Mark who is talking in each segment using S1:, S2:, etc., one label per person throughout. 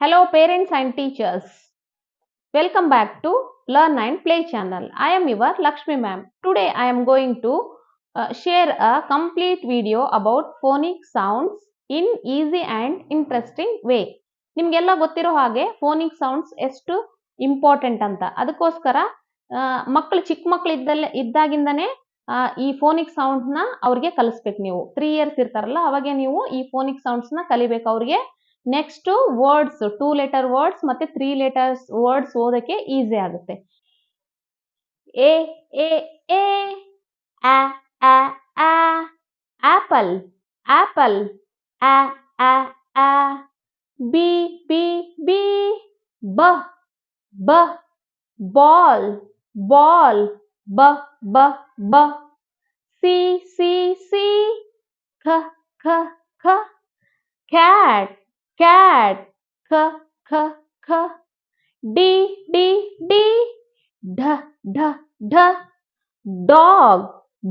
S1: Hello parents and teachers. Welcome back to Learn and Play channel. I am your Lakshmi ma'am. Today I am going to share a complete video about phonic sounds in easy and interesting way. ನಿಮಗೆಲ್ಲ ಗೊತ್ತಿರೋ ಹಾಗೆ phonic sounds ಎಷ್ಟು important ಅಂತ. ಅದಕ್ಕೋಸ್ಕರ ಮಕ್ಕಳು ಚಿಕ್ಕ ಮಕ್ಕಳು ಇದ್ದಾಗಿಂದನೇ ಈ ಫೋನಿಕ್ ಸೌಂಡ್ಸ್ ನ ಅವ್ರಿಗೆ ಕಲಿಸ್ಬೇಕು. ನೀವು 3 ಇಯರ್ಸ್ ಇರ್ತಾರಲ್ಲ ಅವಾಗೆ ನೀವು ಈ ಫೋನಿಕ್ ಸೌಂಡ್ಸ್ ನ ಕಲಿಬೇಕು ಅವ್ರಿಗೆ. ನೆಕ್ಸ್ಟ್ ವರ್ಡ್ಸ್ 2 ಲೆಟರ್ ವರ್ಡ್ಸ್ ಮತ್ತೆ 3 ಲೆಟರ್ಸ್ ವರ್ಡ್ಸ್ ಓದಕ್ಕೆ ಈಸಿ ಆಗುತ್ತೆ. ಎ ಎ ಎ ಆ ಆ ಆ ಆಪಲ್ ಆಪಲ್ ಆ ಆ ಆ ಬಿ ಬಿ ಬಿ ಬ ಬ ಬಾಲ್ ಬಾಲ್ ಬ ಬ ಬ ಸಿ ಸಿ ಸಿ ಖ ಖ ಖ cat cat k k k d d d d d d dog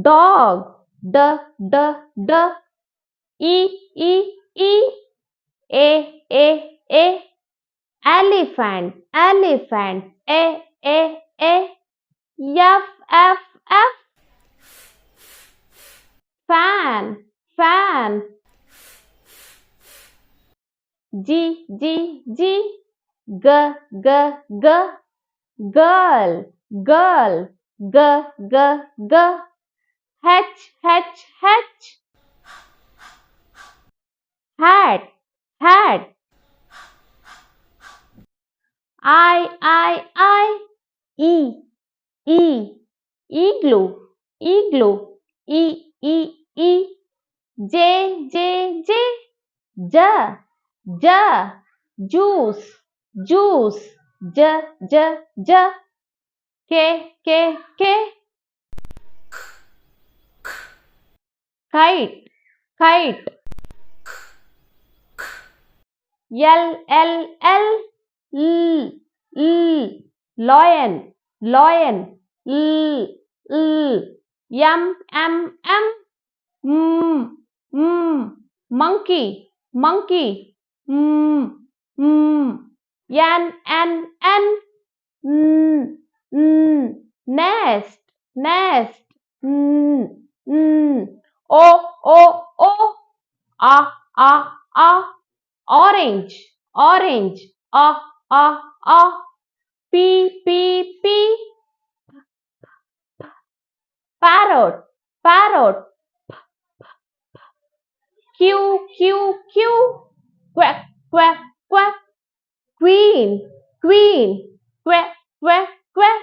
S1: dog d d d e e e a a a elephant elephant a a a f f f fan fan G G G G G G girl girl G G G H H H hat hat I E E igloo igloo E E E J J J J J juice juice J J J K K K kite kite L L L L L lion lion L L M M M monkey monkey N N N nest nest O O O A orange orange A P P P parrot parrot Q Q Q quack quack quack queen queen quack quack quack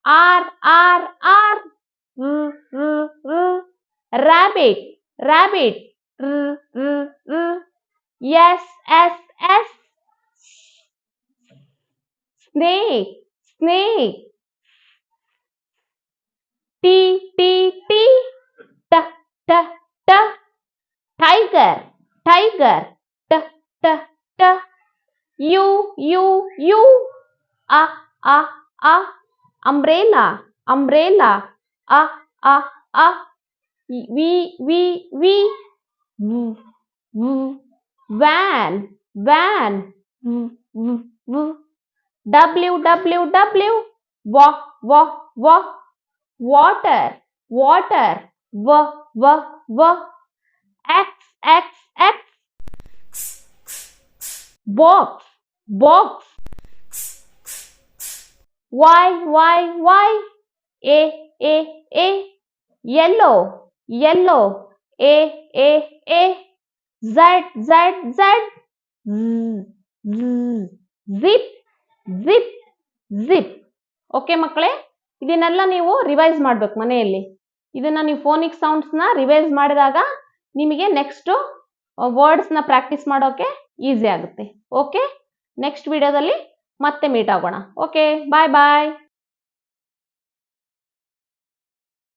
S1: R R R rabbit rabbit S S S snake snake T T T T T T tiger tiger T T T U U U A umbrella umbrella A V V V van van W W W water water V X X X box box Y Y A yellow yellow A Z Z Z zip zip zip okay ಮಕ್ಕಳೇ, ಇದನ್ನೆಲ್ಲ ನೀವು revise ಮಾಡ್ಬೇಕು ಮನೆಯಲ್ಲಿ. ಇದನ್ನ ನೀವು phonic sounds ನ revise ಮಾಡಿದಾಗ ನಿಮಗೆ ನೆಕ್ಸ್ಟ್ ವರ್ಡ್ಸ್ ನ ಪ್ರಾಕ್ಟೀಸ್ ಮಾಡೋಕೆ ಈಸಿ ಆಗುತ್ತೆ. ಓಕೆ, ನೆಕ್ಸ್ಟ್ ವಿಡಿಯೋದಲ್ಲಿ ಮತ್ತೆ ಮೀಟ್ ಆಗೋಣ. ಓಕೆ, ಬಾಯ್ ಬಾಯ್.